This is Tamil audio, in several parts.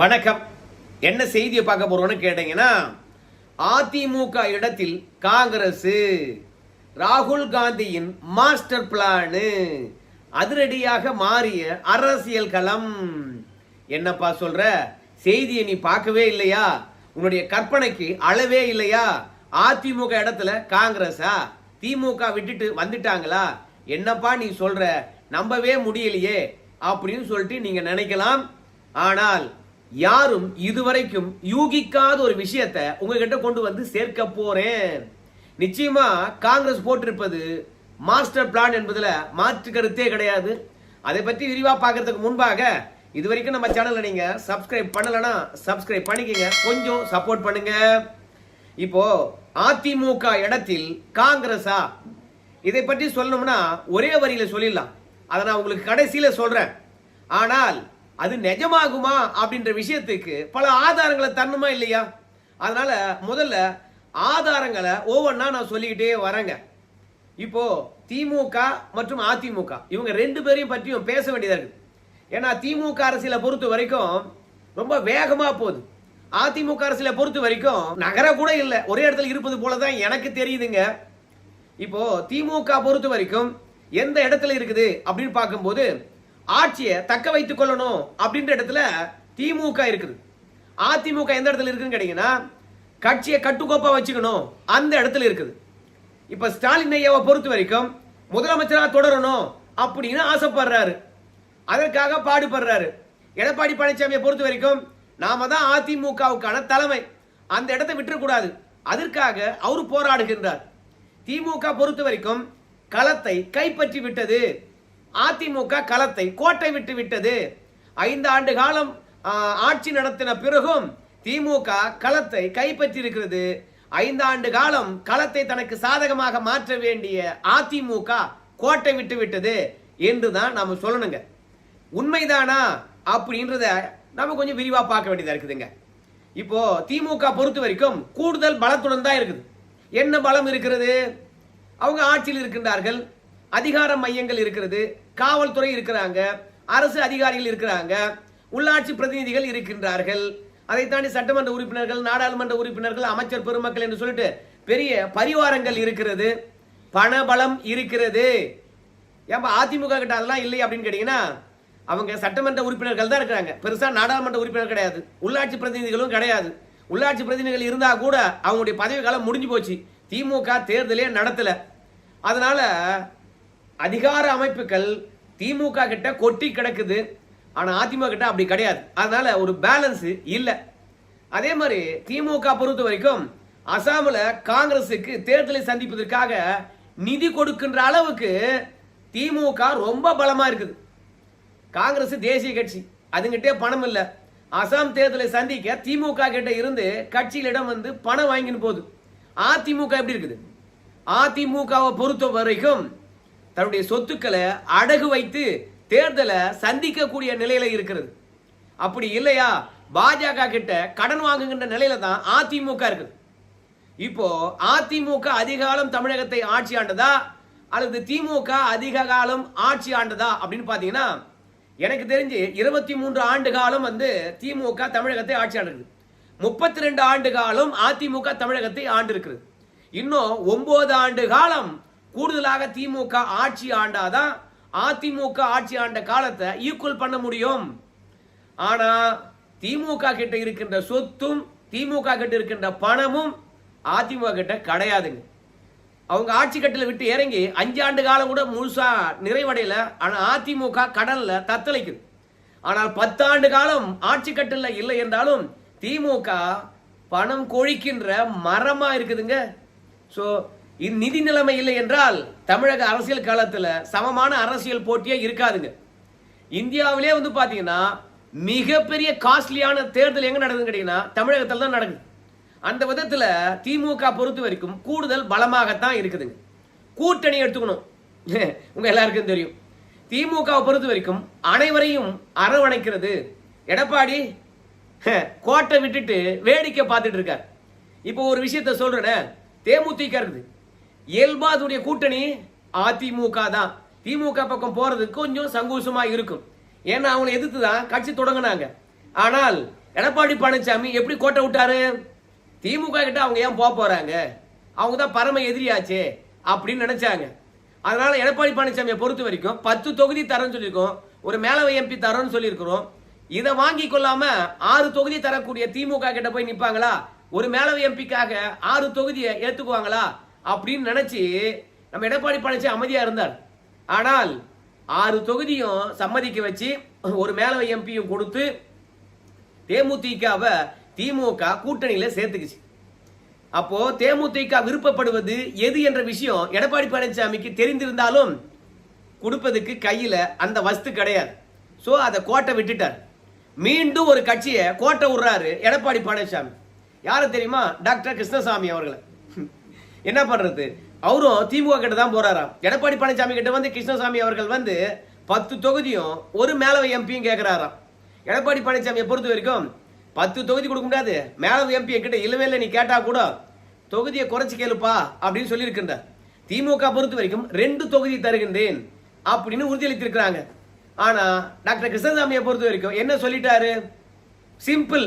வணக்கம். என்ன செய்தியை பார்க்க போறோம்னு கேட்டீங்கன்னா, அதிமுக இடத்தில் காங்கிரஸ், ராகுல் காந்தியின் மாஸ்டர் பிளான், அதிரடியாக மாறிய அரசியல் களம். என்னப்பா சொல்ற? செய்தியை நீ பார்க்கவே இல்லையா? உன்னுடைய கற்பனைக்கு அளவே இல்லையா? அதிமுக இடத்துல காங்கிரஸா? திமுக விட்டுட்டு வந்துட்டாங்களா? என்னப்பா நீ சொல்ற? நம்பவே முடியலையே அப்படின்னு சொல்லிட்டு நீங்க நினைக்கலாம். ஆனால் யாரும் இதுவரைக்கும் யூகிக்காத ஒரு விஷயத்தை உங்ககிட்ட கொண்டு வந்து சேர்க்க போறேன். நிச்சயமா காங்கிரஸ் போட்டிருப்பது மாஸ்டர் பிளான் என்பதுல மாற்று கருத்தே கிடையாது. அதை பற்றி விரிவா பார்க்கறதுக்கு முன்பாக இதுவரைக்கும் நம்ம சேனல்ல நீங்க சப்ஸ்கிரைப் பண்ணலனா சப்ஸ்கிரைப் பண்ணிக்கங்க, கொஞ்சம் சப்போர்ட் பண்ணுங்க. இப்போ அதிமுக இடத்தில் காங்கிரஸா? இதை பற்றி சொல்லணும்னா ஒரே வரியில சொல்லிடலாம். அதை நான் உங்களுக்கு கடைசியில சொல்றேன். ஆனால் அது நிஜமாகுமா அப்படின்ற விஷயத்துக்கு பல ஆதாரங்களை தரணுமா இல்லையா? அதனால முதல்ல ஆதாரங்களை ஒவ்வொன்றா நான் சொல்லிக்கிட்டே வரேங்க. இப்போ திமுக மற்றும் அதிமுக இவங்க ரெண்டு பேரையும் பற்றியும் பேச வேண்டியதா இருக்கு. ஏன்னா திமுக அரசியலை பொறுத்த வரைக்கும் ரொம்ப வேகமா போகுது. அதிமுக அரசியலை பொறுத்த வரைக்கும் நகர கூட இல்லை, ஒரே இடத்துல இருப்பது போலதான் எனக்கு தெரியுதுங்க. இப்போ திமுக பொறுத்த வரைக்கும் எந்த இடத்துல இருக்குது அப்படின்னு பார்க்கும்போது, ஆட்சியை தக்க வைத்துக் கொள்ளணும் அப்படின்ற இடத்துல திமுக இருக்குது. அதிமுக எந்த இடத்துல இருக்குன்னு கேட்டீங்கன்னா, கட்சியை கட்டுக்கோப்பா வச்சுக்கணும் அந்த இடத்துல இருக்குது. இப்ப ஸ்டாலின் ஐயாவை பொறுத்த வரைக்கும் முதலமைச்சராக தொடரணும் அப்படின்னு ஆசைப்படுறாரு, அதற்காக பாடுபடுறாரு. எடப்பாடி பழனிசாமியை பொறுத்த வரைக்கும் நாம தான் அதிமுகவுக்கான தலைமை, அந்த இடத்தை விட்டுறக்கூடாது, அதற்காக அவரு போராடுகின்றார். திமுக பொறுத்த வரைக்கும் களத்தை கைப்பற்றி விட்டது, அதிமுக களத்தை கோட்டை விட்டு விட்டது. 5 ஆண்டு காலம் ஆட்சி நடத்தின பிறகும் திமுக களத்தை கைப்பற்றி இருக்கிறது. 5 ஆண்டு காலம் களத்தை தனக்கு சாதகமாக மாற்ற வேண்டிய அதிமுக கோட்டை விட்டு விட்டது என்றுதான் நாம சொல்லணுங்க. உண்மைதானா அப்படின்றத நம்ம கொஞ்சம் விரிவா பார்க்க வேண்டியதா இருக்குதுங்க. இப்போ திமுக பொறுத்த வரைக்கும் கூடுதல் பலத்துடன் தான் இருக்குது. என்ன பலம் இருக்கிறது? அவங்க ஆட்சியில் இருக்கின்றார்கள், அதிகார மையங்கள் இருக்கிறது, காவல்துறை இருக்கிறாங்க, அரசு அதிகாரிகள் இருக்கிறாங்க, உள்ளாட்சி பிரதிநிதிகள் இருக்கின்றார்கள், அதை தாண்டி சட்டமன்ற உறுப்பினர்கள், நாடாளுமன்ற உறுப்பினர்கள், அமைச்சர் பெருமக்கள் என்று சொல்லிட்டு பெரிய பரிவாரங்கள் இருக்கிறது, பணபலம் இருக்கிறது. ஏன்பா அதிமுக கிட்ட அதெல்லாம் இல்லை அப்படின்னு கேட்டீங்கன்னா, அவங்க சட்டமன்ற உறுப்பினர்கள் தான் இருக்கிறாங்க, பெருசா நாடாளுமன்ற உறுப்பினர் கிடையாது, உள்ளாட்சி பிரதிநிதிகளும் கிடையாது. உள்ளாட்சி பிரதிநிதிகள் இருந்தா கூட அவங்களுடைய பதவி காலம் முடிஞ்சு போச்சு, திமுக தேர்தலே நடத்தல. அதனால அதிகார அமைப்புகள் திமுக கிட்ட கொட்டி கிடக்குது, ஆனா அதிமுக கிட்ட அப்படி கிடையாது. அதனால ஒரு பேலன்ஸ் இல்ல. அதே மாதிரி திமுக பொறுத்த வரைக்கும் அசாமில் காங்கிரசுக்கு தேர்தலை சந்திப்பதற்காக நிதி கொடுக்கின்ற அளவுக்கு திமுக ரொம்ப பலமா இருக்குது. காங்கிரஸ் தேசிய கட்சி, அதுங்கிட்டே பணம் இல்ல. அசாம் தேர்தலை சந்திக்க திமுக கிட்ட இருந்து கட்சியிலிடம் வந்து பணம் வாங்கின்னு போகுது. அதிமுக எப்படி இருக்குது? அதிமுகவை பொறுத்த வரைக்கும் தன்னுடைய சொத்துக்களை அடகு வைத்து தேர்தலை சந்திக்கக்கூடிய நிலையில இருக்கிறது. அப்படி இல்லையா, பாஜக கிட்ட கடன் வாங்குகின்ற நிலையில தான் அதிமுக இருக்குது. இப்போ அதிமுக அதிக காலம் தமிழகத்தை ஆட்சி ஆண்டதா அல்லது திமுக அதிக காலம் ஆட்சி ஆண்டதா அப்படின்னு பாத்தீங்கன்னா, எனக்கு தெரிஞ்சு 23 ஆண்டு காலம் வந்து திமுக தமிழகத்தை ஆட்சி ஆண்டு, 32 ஆண்டு காலம் அதிமுக தமிழகத்தை ஆண்டு இருக்கிறது. இன்னும் 9 ஆண்டு காலம் கூடுதலாக திமுக ஆட்சி ஆண்டாதான் அதிமுக ஆட்சி ஆண்ட காலத்தை ஈக்குவல் பண்ண முடியும். ஆனா திமுக கிட்ட இருக்கின்ற சொத்தும் திமுக கிட்ட இருக்கின்ற பணமும் அதிமுக கிட்ட கிடையாதுங்க. அவங்க ஆட்சி கட்டில விட்டு இறங்கி 5 ஆண்டு காலம் கூட முழுசா நிறைவடையல. ஆனா அதிமுக கடல்ல தத்தளிக்குது. ஆனால் 10 ஆண்டு காலம் ஆட்சி கட்டில இல்லை என்றாலும் திமுக பணம் கொழிக்கின்ற மரமா இருக்குதுங்க. சோ நிதி நிலைமை இல்லை என்றால் தமிழக அரசியல் காலத்துல சமமான அரசியல் போட்டியே இருக்காதுங்க. இந்தியாவிலே வந்து பாத்தீங்கன்னா மிகப்பெரிய காஸ்ட்லியான தேர்தல் எங்க நடக்குதுன்னு கேட்டீங்கன்னா தமிழகத்தில் தான் நடக்குது. அந்த விதத்துல திமுக பொறுத்த வரைக்கும் கூடுதல் பலமாகத்தான் இருக்குதுங்க. கூட்டணி எடுத்துக்கணும், உங்க எல்லாருக்கும் தெரியும். திமுக பொறுத்த வரைக்கும் அனைவரையும் அரவணைக்கிறது. எடப்பாடி கோட்டை விட்டுட்டு வேடிக்கை பார்த்துட்டு இருக்கார். இப்போ ஒரு விஷயத்த சொல்றேன், தேமுதிக இருக்குது, இயல்பாதுடைய கூட்டணி அதிமுக தான். திமுக பக்கம் போறதுக்கு கொஞ்சம் சங்கோஷமா இருக்கும், ஏன்னா அவங்களை எதிர்த்து தான் கட்சி தொடங்கினாங்க. ஆனால் எடப்பாடி பழனிசாமி எப்படி கோட்டை விட்டாரு? திமுக கிட்ட அவங்க ஏன் போறாங்க, அவங்க தான் பரம எதிரியாச்சே அப்படின்னு நினைச்சாங்க. அதனால எடப்பாடி பழனிசாமியை பொறுத்த வரைக்கும் 10 தொகுதி தரேன்னு சொல்லியிருக்கோம், ஒரு மேலவை எம்பி தரோன்னு சொல்லியிருக்கிறோம். இதை வாங்கி கொள்ளாம 6 தொகுதி தரக்கூடிய திமுக கிட்ட போய் நிப்பாங்களா? ஒரு மேலவை எம்பிக்காக 6 தொகுதியை ஏத்துக்குவாங்களா அப்படின்னு நினைச்சு நம்ம எடப்பாடி பழனிசாமி அமைதியா இருந்தார். ஆனால் 6 தொகுதியும் சம்மதிக்க வச்சு ஒரு மேலவை எம்பியும் கொடுத்து தேமுதிகவை திமுக கூட்டணியில சேர்த்துக்குச்சு. அப்போ தேமுதிக விருப்பப்படுவது எது என்ற விஷயம் எடப்பாடி பழனிசாமிக்கு தெரிந்திருந்தாலும் கொடுப்பதுக்கு கையில அந்த வஸ்து கிடையாது. சோ அதை கோட்டை விட்டுட்டார். மீண்டும் ஒரு கட்சியை கோட்டை விடுறாரு எடப்பாடி பழனிசாமி. யாரு தெரியுமா? டாக்டர் கிருஷ்ணசாமி அவர்களை. என்ன பண்றது, அவரும் திமுக கிட்ட தான் போறாராம். எடப்பாடி பழனிசாமி கிட்ட வந்து கிருஷ்ணசாமி அவர்கள் வந்து 10 தொகுதியும் ஒரு மேலவை எம்பியும் கேட்கிறாராம். எடப்பாடி பழனிசாமியை பொறுத்த வரைக்கும் 10 தொகுதி கொடுக்க முடியாது, மேலவை எம்பி என்கிட்ட இல்லவே இல்லை, நீ கேட்டா கூட தொகுதியை குறைச்சு கேளுப்பா அப்படின்னு சொல்லியிருக்கின்றார். திமுக பொறுத்த வரைக்கும் 2 தொகுதி தருகின்றேன் அப்படின்னு உறுதியளித்திருக்கிறாங்க. ஆனா டாக்டர் கிருஷ்ணசாமியை பொறுத்த வரைக்கும் என்ன சொல்லிட்டாரு? சிம்பிள்,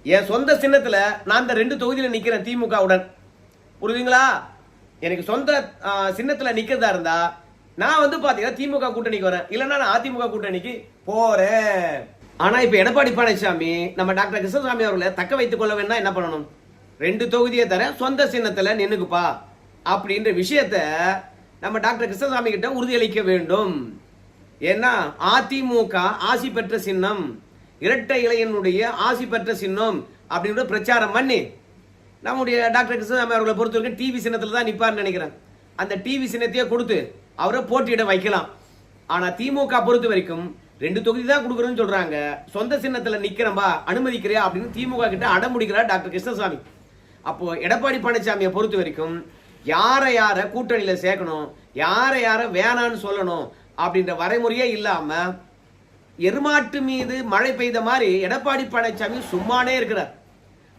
என் சொந்த சின்னத்துல நான் இந்த 2 தொகுதியில நிக்கிறேன் திமுகவுடன், புரியுதுங்களா? எனக்கு சொந்த சின்னத்துல நிக்கிறதா இருந்தா நான் வந்து பாத்தீங்கன்னா திமுக கூட்டணிக்கு வரேன், இல்லைன்னா நான் அதிமுக கூட்டணிக்கு போறேன். ஆனா இப்ப எடப்பாடி பழனிசாமி நம்ம டாக்டர் கிருஷ்ணசாமி அவர்களை தக்க வைத்துக் கொள்ள வேண்டாம், என்ன பண்ணணும்? 2 தொகுதியை தர சொந்த சின்னத்துல நின்னுக்குப்பா அப்படின்ற விஷயத்த நம்ம டாக்டர் கிருஷ்ணசாமி கிட்ட உறுதியளிக்க வேண்டும். ஏன்னா அதிமுக ஆசி பெற்ற சின்னம், இரட்டை இலையனுடைய ஆசி பெற்ற சின்னம் அப்படின்ற பிரச்சாரம் பண்ணி நம்முடைய டாக்டர் கிருஷ்ணசாமி அவர்களை பொறுத்த வரைக்கும் டிவி சின்னத்துல தான் நிப்பார்னு நினைக்கிறேன். அந்த டிவி சின்னத்தையே கொடுத்து அவரை போட்டியிட வைக்கலாம். ஆனா திமுக பொறுத்த வரைக்கும் 2 தொகுதி தான் கொடுக்குறேன்னு சொல்றாங்க, சொந்த சின்னத்துல நிக்கிறம்பா அனுமதிக்கிறியா அப்படின்னு திமுக கிட்ட அடமுடிக்கிறார் டாக்டர் கிருஷ்ணசாமி. அப்போ எடப்பாடி பழனிசாமியை பொறுத்த வரைக்கும் யாரை யார கூட்டணியில சேர்க்கணும், யாரை யார வேணான்னு சொல்லணும் அப்படின்ற வரைமுறையே இல்லாம எருமாட்டு மீது மழை பெய்த மாதிரி எடப்பாடி பழனிசாமி சும்மானே இருக்கிறார்.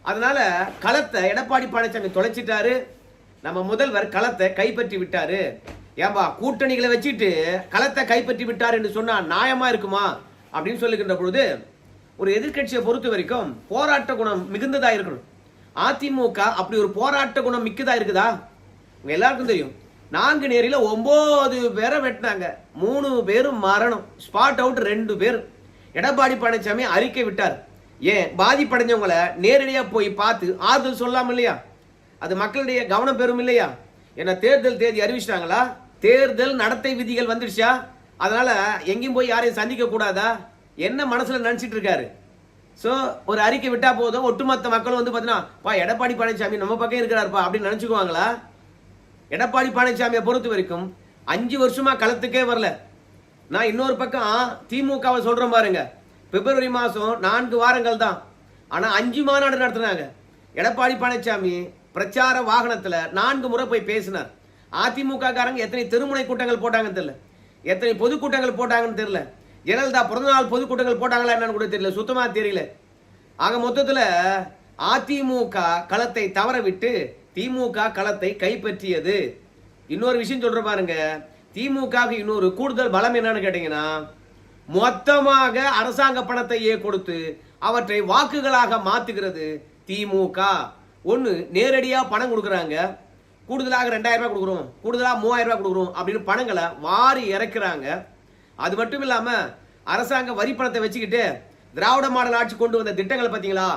அதனால களத்தை எடப்பாடி பழனிசாமி தொலைச்சிட்டாரு. நம்ம முதல்வர் களத்தை கைப்பற்றி விட்டாரு. ஏன்பா கூட்டணிகளை வச்சுட்டு களத்தை கைப்பற்றி விட்டார் என்று சொன்னா நியாயமா இருக்குமா அப்படின்னு சொல்லுகின்ற பொழுது ஒரு எதிர்கட்சியை பொறுத்த வரைக்கும் போராட்ட குணம் மிகுந்ததா இருக்கணும். அதிமுக அப்படி ஒரு போராட்ட குணம் மிக்கதா இருக்குதா? உங்க எல்லாருக்கும் தெரியும். நாங்குநேரியில 9 பேரை வெட்டினாங்க, 3 பேரும் மரணம், ஸ்பாட் அவுட் 2 பேர். எடப்பாடி பழனிசாமி அறிக்கை விட்டார். ஏன் பாதிப்படைஞ்சவங்களை நேரடியா போய் பார்த்து ஆறுதல் சொல்லாம இல்லையா? அது மக்களுடைய கவனம் பெறும் இல்லையா? என்ன தேர்தல் தேதி அறிவிச்சிட்டாங்களா? தேர்தல் நடத்தை விதிகள் வந்துடுச்சா? அதனால எங்கேயும் போய் யாரையும் சந்திக்க கூடாதா? என்ன மனசுல நினைச்சிட்டு இருக்காரு? சோ ஒரு அறிக்கை விட்டா போதும் ஒட்டுமொத்த மக்களும் வந்து பாத்தீங்கன்னா எடப்பாடி பழனிசாமி நம்ம பக்கம் இருக்கிறாருப்பா அப்படின்னு நினைச்சுக்குவாங்களா? எடப்பாடி பழனிசாமியை பொறுத்த வரைக்கும் 5 வருஷமா களத்துக்கே வரல. நான் இன்னொரு பக்கம் திமுகவை சொல்றேன் பாருங்க, பிப்ரவரி மாசம் 4 வாரங்கள் தான், ஆனா 5 மாநாடு நடத்தினாங்க. எடப்பாடி பழனிசாமி பிரச்சார வாகனத்துல 4 முறை போய் பேசினார். அதிமுக காரங்க எத்தனை திருமுனை கூட்டங்கள் போட்டாங்கன்னு தெரியல, எத்தனை பொதுக்கூட்டங்கள் போட்டாங்கன்னு தெரியல, ஜெயலலிதா பிறந்தநாள் பொதுக்கூட்டங்கள் போட்டாங்களா என்னன்னு கூட தெரியல, சுத்தமா தெரியல. ஆக மொத்தத்துல அதிமுக களத்தை தவற விட்டு திமுக களத்தை கைப்பற்றியது. இன்னொரு விஷயம் சொல்ற பாருங்க, திமுக இன்னொரு கூடுதல் பலம் என்னன்னு கேட்டீங்கன்னா, மொத்தமாக அரசாங்க பணத்தையே கொடுத்து அவற்றை வாக்குகளாக மாத்துகிறது திமுக. ஒன்னு நேரடியா பணம் கொடுக்கறாங்க, கூடுதலாக 2000 ரூபாய் கொடுக்குறோம், கூடுதலா 3000 ரூபாய் கொடுக்குறோம் அப்படின்னு பணங்களை வாரி இறக்குறாங்க. அது மட்டும் இல்லாம அரசாங்க வரி பணத்தை வச்சுக்கிட்டு திராவிட மாடல் ஆட்சி கொண்டு வந்த திட்டங்களை பார்த்தீங்களா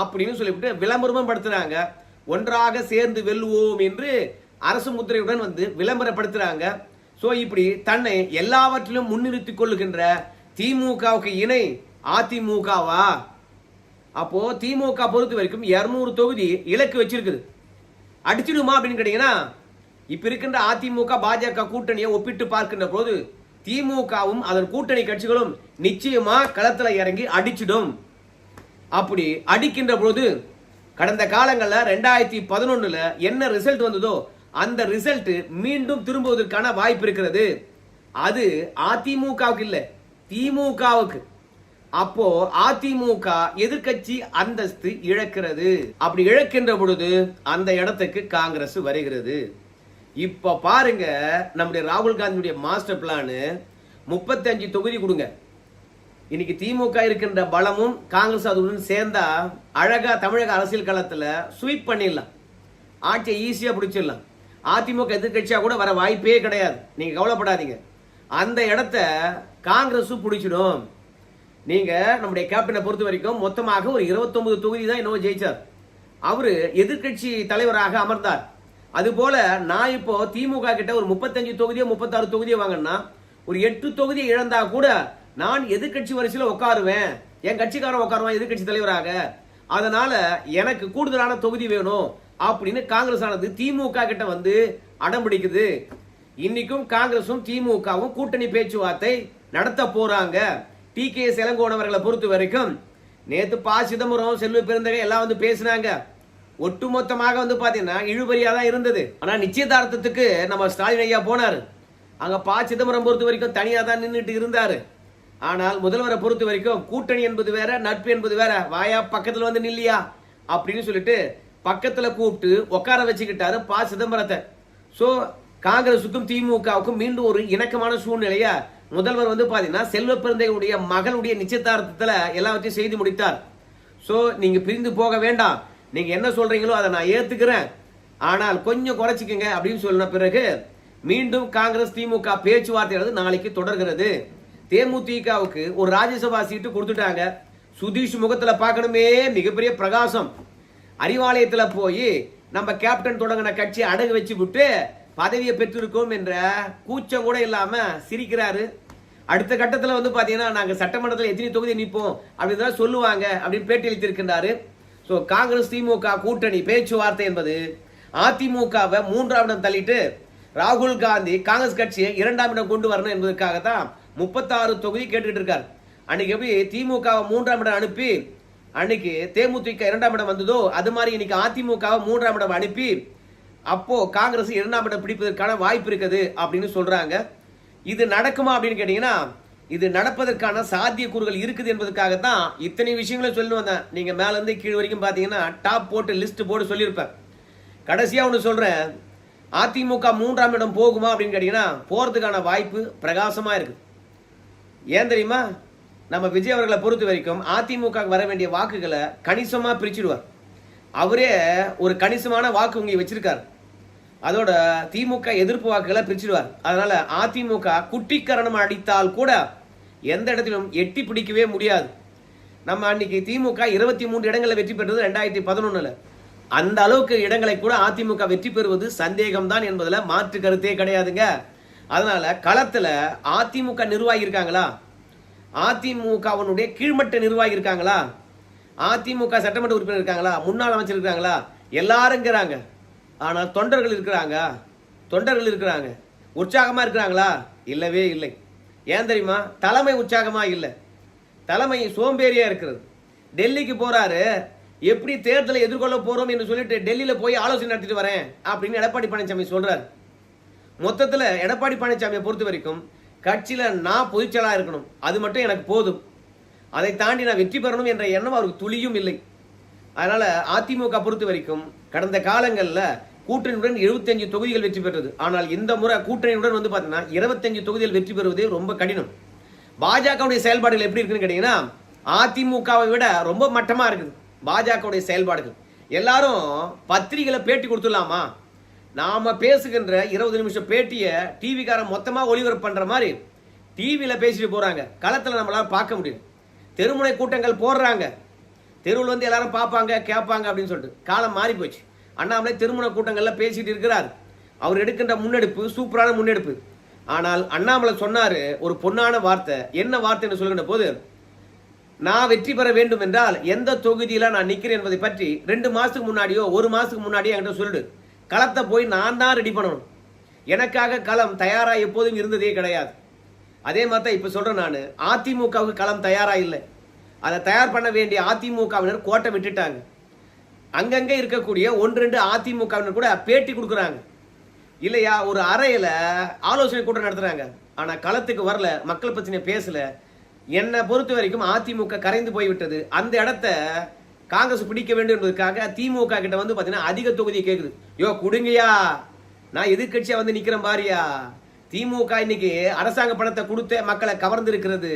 அப்படின்னு சொல்லிவிட்டு விளம்பரமும் படுத்துறாங்க. ஒன்றாக சேர்ந்து வெல்லுவோம் என்று அரசு முத்திரையுடன் வந்து விளம்பரப்படுத்துறாங்க. சோ இப்படி தன்னை எல்லாவற்றிலும் முன்னிறுத்திக் கொள்ளுகின்ற திமுகவுக்கு இணை அதிமுகவா? அப்போ திமுக பொறுத்த வரைக்கும் 200 தொகுதி இலக்கு வச்சிருக்குது. அடிச்சிடுமா அப்படின்னு கேட்டீங்கன்னா, இப்ப இருக்கின்ற அதிமுக பாஜக கூட்டணியை ஒப்பிட்டு பார்க்கின்ற போது திமுகவும் அதன் கூட்டணி கட்சிகளும் நிச்சயமா களத்துல இறங்கி அடிச்சிடும். அப்படி அடிக்கின்ற போது கடந்த காலங்களில் 2011 என்ன ரிசல்ட் வந்ததோ அந்த ரிசல்ட் மீண்டும் திரும்புவதற்கான வாய்ப்பு இருக்கிறது. அது அதிமுகவுக்கு இல்ல, திமுகவுக்கு. அப்போ அதிமுக எதிர்கட்சி அந்தஸ்து இழக்கிறது. அப்படி இழக்கின்ற பொழுது அந்த இடத்துக்கு காங்கிரஸ் வருகிறது. இப்ப பாருங்க, நம்முடைய ராகுல் காந்தியுடைய மாஸ்டர் பிளான் 35 தொகுதி கொடுங்க, இன்னைக்கு திமுக இருக்கின்ற பலமும் காங்கிரஸ் அதுடன் சேர்ந்தா அழகா தமிழக அரசியல் களத்துல ஸ்வீப் பண்ணிடலாம், ஆட்சியை ஈஸியா பிடிச்சிடலாம். அதிமுக எதிர்கட்சியா கூட வர வாய்ப்பே கிடையாது, நீங்க கவலைப்படாதீங்க. அந்த இடத்த காங்கிரஸ் பிடிச்சிடும். நீங்க நம்முடைய கேப்டனை பொறுத்த வரைக்கும் மொத்தமாக ஒரு 29 தொகுதி தான் இன்னும் ஜெயிச்சார். அவரு எதிர்கட்சி தலைவராக அமர்ந்தார். அது போல நான் இப்போ திமுக கிட்ட ஒரு 35 தொகுதியோ 36 தொகுதியோ வாங்கினா ஒரு 8 தொகுதியை இழந்தா கூட நான் எதிர்கட்சி வரிசையில் உட்காருவேன், என் கட்சிக்காரன் உட்காருவான் எதிர்கட்சி தலைவராக. அதனால எனக்கு கூடுதலான தொகுதி வேணும் அப்படின்னு காங்கிரஸ் ஆனது திமுக கிட்ட வந்து அடம் பிடிக்குது. இன்னைக்கும் காங்கிரசும் திமுகவும் கூட்டணி பேச்சுவார்த்தை நடத்த போறாங்க. டி.கே. இளங்கோவன் அவர்களை பொறுத்த வரைக்கும் நேத்து ப. சிதம்பரம், செல்வ பெருந்தகை எல்லாம் வந்து பேசினாங்க. ஒட்டுமொத்தமாக வந்து பாத்தீங்கன்னா இழுபறியா தான் இருந்தது. ஆனா நிச்சயதார்த்தத்துக்கு நம்ம ஸ்டாலின் ஐயா போனாரு. அங்க ப. சிதம்பரம் பொறுத்த வரைக்கும் தனியா தான் நின்றுட்டு இருந்தாரு. ஆனால் முதல்வரை பொறுத்த வரைக்கும் கூட்டணி என்பது வேற, நட்பு என்பது வேற, வாயா பக்கத்துல வந்து நில்லியா அப்படின்னு சொல்லிட்டு பக்கத்துல கூப்பிட்டு உட்கார வச்சுக்கிட்டாரு ப. சிதம்பரத்தை. சோ காங்கிரசுக்கும் திமுகவுக்கும் மீண்டும் ஒரு இணக்கமான சூழ்நிலைய முதல்வர் வந்து பாத்தீங்கன்னா செல்வ பெருந்தையுடைய மகளுடைய நிச்சயதார்த்தத்துல எல்லாவற்றையும் செய்து முடித்தார். சோ நீங்க பிரிந்து போக வேண்டாம், நீங்க என்ன சொல்றீங்களோ அதை நான் ஏத்துக்கிறேன், ஆனால் கொஞ்சம் குறைச்சிக்கங்க அப்படின்னு சொன்ன பிறகு மீண்டும் காங்கிரஸ் திமுக பேச்சுவார்த்தை நாளைக்கு தொடர்கிறது. தேமுதிகவுக்கு ஒரு ராஜ்யசபா சீட்டு கொடுத்துட்டாங்க. சுதீஷ் முகத்துல பார்க்கணுமே மிகப்பெரிய பிரகாசம். அறிவாலயத்துல போய் நம்ம கேப்டன் தொடங்கின கட்சி அடகு வச்சு விட்டு பதவியை பெற்றிருக்கோம் என்ற கூச்சம் கூட இல்லாம சிரிக்கிறாரு. அடுத்த கட்டத்தில் வந்து பாத்தீங்கன்னா நாங்க சட்டமன்றத்தில் எத்தனை தொகுதி நிற்போம் அப்படின்னு சொல்லுவாங்க அப்படின்னு பேட்டி அளித்திருக்கின்றாரு. ஸோ காங்கிரஸ் திமுக கூட்டணி பேச்சுவார்த்தை என்பது அதிமுகவை 3ஆம் இடம் தள்ளிட்டு ராகுல் காந்தி காங்கிரஸ் கட்சியை 2ஆம் இடம் கொண்டு வரணும் என்பதற்காக தான் 36 தொகுதி கேட்டுக்கிட்டு இருக்காரு. அன்னைக்கு எப்படி திமுகவை 3ஆம் இடம் அனுப்பி அன்னைக்கு தேமுதிக 2ஆம் இடம் வந்ததோ அது மாதிரி இன்னைக்கு அதிமுகவை 3ஆம் இடம் அனுப்பி அப்போ காங்கிரஸ் 2ஆம் இடம் பிடிப்பதற்கான வாய்ப்பு இருக்குது அப்படின்னு சொல்றாங்க. இது நடக்குமா அப்படின்னு கேட்டீங்கன்னா இது நடப்பதற்கான சாத்தியக்கூறுகள் இருக்குது என்பதற்காகத்தான் இத்தனை விஷயங்களும் சொல்லி வந்தேன். நீங்க மேல இருந்து கீழ் வரைக்கும் பாத்தீங்கன்னா டாப் போட்டு லிஸ்ட் போட்டு சொல்லியிருப்பேன். கடைசியா ஒன்று சொல்றேன், அதிமுக 3ஆம் இடம் போகுமா அப்படின்னு கேட்டீங்கன்னா போறதுக்கான வாய்ப்பு பிரகாசமா இருக்கு. ஏன் தெரியுமா? நம்ம விஜய் அவர்களை பொறுத்த வரைக்கும் அதிமுக வர வேண்டிய வாக்குகளை கணிசமா பிரிச்சுடுவார். அவரே ஒரு கணிசமான வாக்கு இங்கே வச்சிருக்காரு. அதோட திமுக எதிர்ப்பு வாக்குகளை பிரிச்சுடுவார். அதனால அதிமுக குட்டிக்கரணம் அடித்தால் கூட எந்த இடத்திலும் எட்டி பிடிக்கவே முடியாது. நம்ம அன்னைக்கு திமுக 23 இடங்களை வெற்றி பெற்றது 2011. அந்த அளவுக்கு இடங்களை கூட அதிமுக வெற்றி பெறுவது சந்தேகம்தான் என்பதுல மாற்று கருத்தே கிடையாதுங்க. அதனால களத்துல அதிமுக நிர்வாகி இருக்காங்களா, அதிமுகவனுடைய கீழ்மட்ட நிர்வாகி இருக்காங்களா, அதிமுக சட்டமன்ற உறுப்பினர் இருக்காங்களா, முன்னாள் அமைச்சர் இருக்காங்களா, எல்லாருங்கிறாங்க. ஆனால் தொண்டர்கள் இருக்கிறாங்க. உற்சாகமா இருக்கிறாங்களா? இல்லவே இல்லை. ஏன் தெரியுமா? தலைமை உற்சாகமா இல்லை, தலைமை சோம்பேறியா இருக்கிறது. டெல்லிக்கு போறாரு, எப்படி தேர்தலை எதிர்கொள்ள போறோம் என்று சொல்லிட்டு டெல்லியில போய் ஆலோசனை நடத்திட்டு வரேன் அப்படின்னு எடப்பாடி பழனிசாமி சொல்றாரு. மொத்தத்துல எடப்பாடி பழனிசாமியை பொறுத்த வரைக்கும் கட்சியில நான் பொதுச்செயலாளர் இருக்கணும், அது மட்டும் எனக்கு போதும், அதை தாண்டி நான் வெற்றி பெறணும் என்ற எண்ணம் அவருக்கு துளியும் இல்லை. அதனால அதிமுக பொறுத்த வரைக்கும் கடந்த காலங்களில் கூட்டணியுடன் 75 தொகுதிகள் வெற்றி பெற்றது. ஆனால் இந்த முறை கூட்டணியுடன் வந்து பாத்தீங்கன்னா 25 தொகுதிகள் வெற்றி பெறுவதே ரொம்ப கடினம். பாஜகவுடைய செயல்பாடுகள் எப்படி இருக்குன்னு கேட்டீங்கன்னா அதிமுகவை விட ரொம்ப மட்டமா இருக்குது பாஜகவுடைய செயல்பாடுகள். எல்லாரும் பத்திரிகைகளை பேட்டி கொடுத்துடலாமா, நாம பேசுகின்ற 20 நிமிஷம் பேட்டியை டிவிக்காரன் மொத்தமா ஒளிபரப்பு பண்ற மாதிரி டிவியில பேசிட்டு போறாங்க. களத்துல நம்மளால பார்க்க முடியும். தெருமுனை கூட்டங்கள் போடுறாங்க, தெருவில் வந்து எல்லாரும் பார்ப்பாங்க கேட்பாங்க அப்படின்னு சொல்லிட்டு காலம் மாறி போச்சு. அண்ணாமலை திருமண கூட்டங்கள்ல பேசிட்டு இருக்கிறார். அவர் எடுக்கின்ற முன்னெடுப்பு சூப்பரான முன்னெடுப்பு. ஆனால் அண்ணாமலை சொன்னாரு ஒரு பொன்னான வார்த்தை. என்ன வார்த்தைன்னு சொல்லுகின்ற போது, நான் வெற்றி பெற வேண்டும் என்றால் எந்த தொகுதியில நான் நிக்கிறேன் என்பதை பற்றி 2 மாசத்துக்கு முன்னாடியோ 1 மாசத்துக்கு முன்னாடியோ என்கிட்ட சொல்லிடு. களத்தை போய் நான் தான் ரெடி பண்ணணும். எனக்காக களம் தயாரா எப்போதும் இருந்ததே கிடையாது. அதே மாதிரி தான் இப்ப சொல்றேன், நான் அதிமுகவுக்கு களம் தயாரா இல்லை. அதை தயார் பண்ண வேண்டிய அதிமுகவினர் கோட்டை விட்டுட்டாங்க. அங்கங்க இருக்கக்கூடிய 1-2 அதிமுகவினர் கூட பேட்டி கொடுக்குறாங்க இல்லையா, ஒரு அறையில ஆலோசனை கூட்டம் நடத்துறாங்க. ஆனா களத்துக்கு வரல, மக்கள் பிரச்சனை பேசல. என்னை பொறுத்த வரைக்கும் அதிமுக கரைந்து போய்விட்டது. அந்த இடத்த காங்கிரஸ் பிடிக்க வேண்டும் என்பதற்காக திமுக கிட்ட வந்து பாத்தீங்கன்னா அதிக தொகுதியை கேட்குது. யோ குடுங்கயா, நான் எதிர்கட்சியா வந்து நிக்கிறேன் பாரியா, திமுக இன்னைக்கு அரசாங்க பணத்தை கொடுத்தே மக்களை கவர்ந்து இருக்கிறது.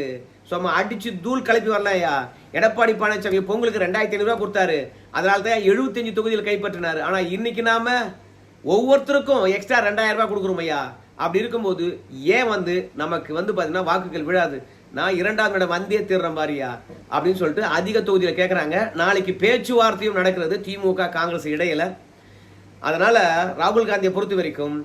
சும்மா அடிச்சு தூள் கிளப்பி வரலையா? எடப்பாடி பழனிசாமி பொங்கலுக்கு 2500 ரூபாய் கொடுத்தாரு. அதனால தான் 75 தொகுதியில் கைப்பற்றினார். ஆனா இன்னைக்கு நாம ஒவ்வொருத்தருக்கும் எக்ஸ்ட்ரா 2000 ரூபாய் கொடுக்குறோம் ஐயா. அப்படி இருக்கும்போது ஏன் நமக்கு பாத்தீங்கன்னா வாக்குகள் விழாது? நான் 2ஆம் இடம் வந்தே தீர்றேன் பாரியா அப்படின்னு சொல்லிட்டு அதிக தொகுதியில கேட்கறாங்க. நாளைக்கு பேச்சுவார்த்தையும் நடக்கிறது திமுக காங்கிரஸ் இடையில. அதனால ராகுல் காந்தியை பொறுத்த வரைக்கும்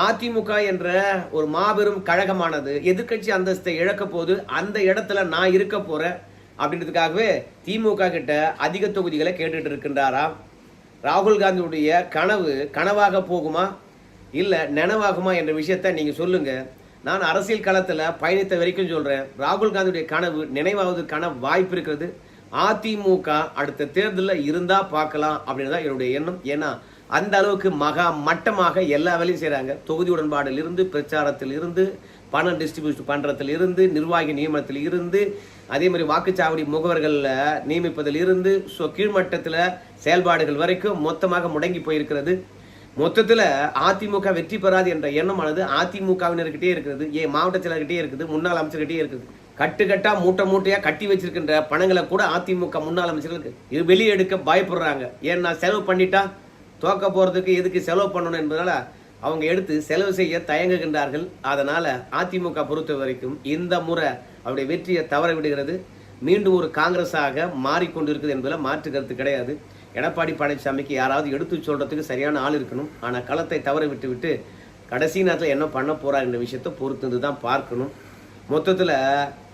அதிமுக என்ற ஒரு மாபெரும் கழகமானது எதிர்கட்சி அந்தஸ்தை இழக்க போது அந்த இடத்துல நான் இருக்க போறேன் அப்படின்றதுக்காகவே திமுக கிட்ட அதிக தொகுதிகளை கேட்டுட்டு இருக்கின்றாராம். ராகுல் காந்தியுடைய கனவு கனவாக போகுமா இல்ல நினைவாகுமா என்ற விஷயத்த நீங்க சொல்லுங்க. நான் அரசியல் களத்துல பயணித்த வரைக்கும் சொல்றேன், ராகுல் காந்தியுடைய கனவு நினைவாவதற்கான வாய்ப்பு இருக்கிறது. அதிமுக அடுத்த தேர்தலில் இருந்தா பார்க்கலாம் அப்படின்னு தான் என்னுடைய எண்ணம். ஏன்னா அந்த அளவுக்கு மகா மட்டமாக எல்லா வேலையும் செய்யறாங்க. தொகுதி உடன்பாடில் இருந்து, பிரச்சாரத்தில் இருந்து, பணம் டிஸ்ட்ரிபியூட் பண்றதுல இருந்து, நிர்வாகி நியமனத்தில் இருந்து, அதே மாதிரி வாக்குச்சாவடி முகவர்கள் நியமிப்பதில் இருந்து, கீழ்மட்டத்தில் செயல்பாடுகள் வரைக்கும் மொத்தமாக முடங்கி போயிருக்கிறது. மொத்தத்துல அதிமுக வெற்றி பெறாது என்ற எண்ணமானது அதிமுகவினர்கிட்டே இருக்கிறது. ஏன் மாவட்ட செயலர்கிட்டே இருக்குது, முன்னாள் அமைச்சர்கிட்டே இருக்குது. கட்டுக்கட்டா மூட்டையா கட்டி வச்சிருக்கின்ற பணங்களை கூட அதிமுக முன்னாள் அமைச்சர்களுக்கு இது வெளியே எடுக்க பயப்படுறாங்க. ஏன்னா செலவு பண்ணிட்டா தோக்க போறதுக்கு எதுக்கு செலவு பண்ணணும் என்பதனால அவங்க எடுத்து செலவு செய்ய தயங்குகின்றார்கள். அதனால அதிமுக பொறுத்த வரைக்கும் இந்த முறை அவருடைய வெற்றியை தவற விடுகிறது. மீண்டும் ஒரு காங்கிரஸாக மாறிக்கொண்டிருக்குது என்பதில் மாற்று கருத்து கிடையாது. எடப்பாடி பழனிசாமிக்கு யாராவது எடுத்து சொல்றதுக்கு சரியான ஆள் இருக்கணும். ஆனா களத்தை தவற விட்டு கடைசி நேரத்தில் என்ன பண்ண போறார் என்ற விஷயத்தை பொறுத்து தான் பார்க்கணும். மொத்தத்துல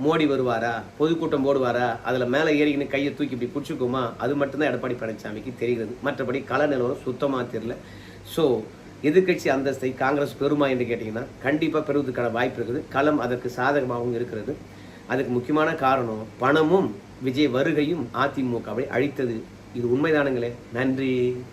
மோடி வருவாரா, பொதுக்கூட்டம் போடுவாரா, அதுல மேல ஏறிக்கின்னு கையை தூக்கி இப்படி பிடிச்சிக்குமா, அது மட்டும்தான் எடப்பாடி பழனிசாமிக்கு தெரிகிறது. மற்றபடி கள நிலவரம் சுத்தமா தெரியல. ஸோ எதிர்கட்சி அந்தஸ்தை காங்கிரஸ் பெறுமா என்று கேட்டீங்கன்னா கண்டிப்பா பெறுவதற்கான வாய்ப்பு இருக்குது. களம் அதற்கு சாதகமாகவும் இருக்கிறது. அதுக்கு முக்கியமான காரணம் பணமும் விஜய் வருகையும் அதிமுகவை அழித்தது. இது உண்மைதானுங்களே. நன்றி.